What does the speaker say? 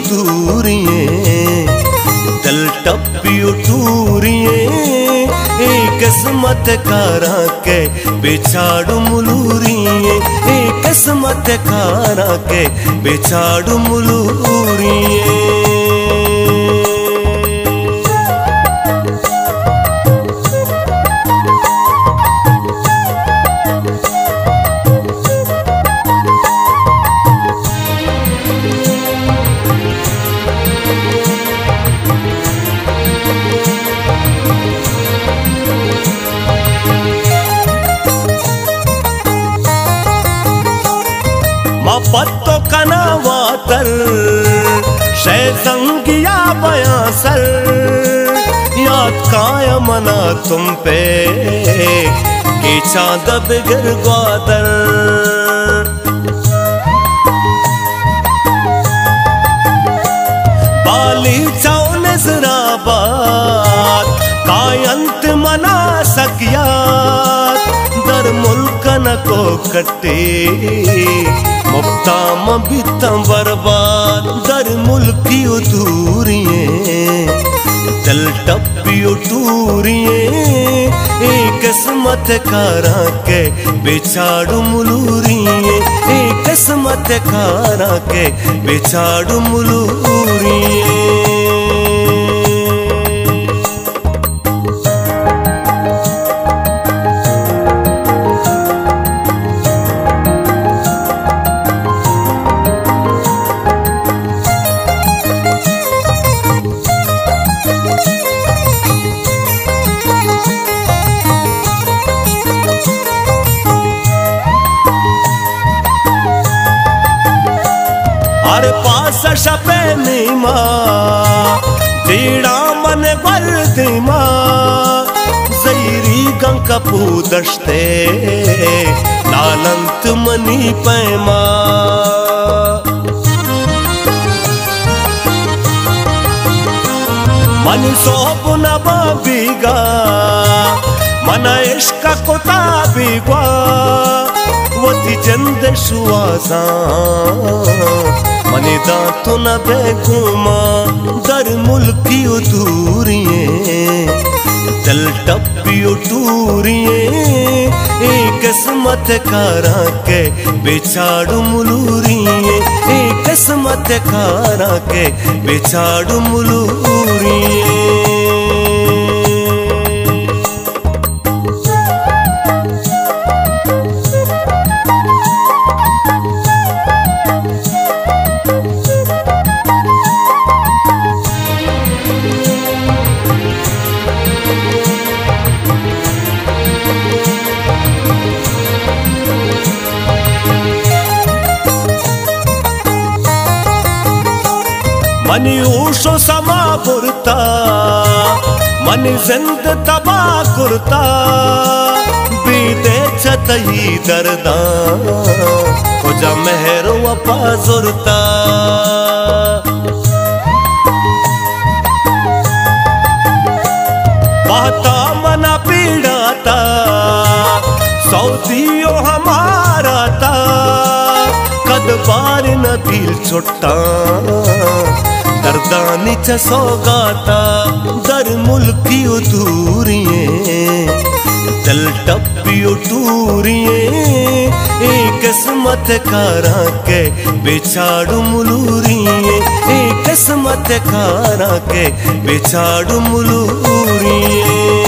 दूरिये दल टप्पियो टूरिये किस्मत कारा के बेचाड़ू मुलूरिये किस्मत कारा के बेचाड़ू मुलूरिये। पत्तो कना वातर शैतंगिया बयासर याद काया मना तुम पे के चांद बिगर ग्वादर। बाली चाओ नजराबाद कायंत मना सकिया दर मुल्क न को कटे मुक्ता मबिता बर्बाद दर मुल्कियो दूरिये दल टप्पियो टूरिये किस्मत कारा के बेचाड़ू मुलूरिये किस्मत कारा के बेचाड़ू मुलूरिये। अरे पास शपे नीमा दीड़ा मन वर्दिमा जैरी गंक पूदश्ते लालंत मनी पैमा। मन सोप न बीगा मन इश्क कुता बीगवा वती चंद शुआसा मने दांतो न बेगुमा दर मुल्कियो दूरिये दल टप्पियो टूरिये किस्मत कारा के बेचाड़ू मुलूरिये किस्मत कारा के बेचाड़ू मुलूरिये। मनी ऊशो समा पुरता मनी जिंद तबा कुरता बीते छतई दर्दा खुजा मेहरो वफा जुरता। बाता मना पीड़ाता सऊदियो हमारा था कद बार न दिल छुट्टा दर्दानी च सौगाता दर मुल्कियो दूरिये दल टप्पियो टूरिये किस्मत कारा के बेचाड़ू मुलूरिये किस्मत कारा के बेचाड़ू मुलूरिये।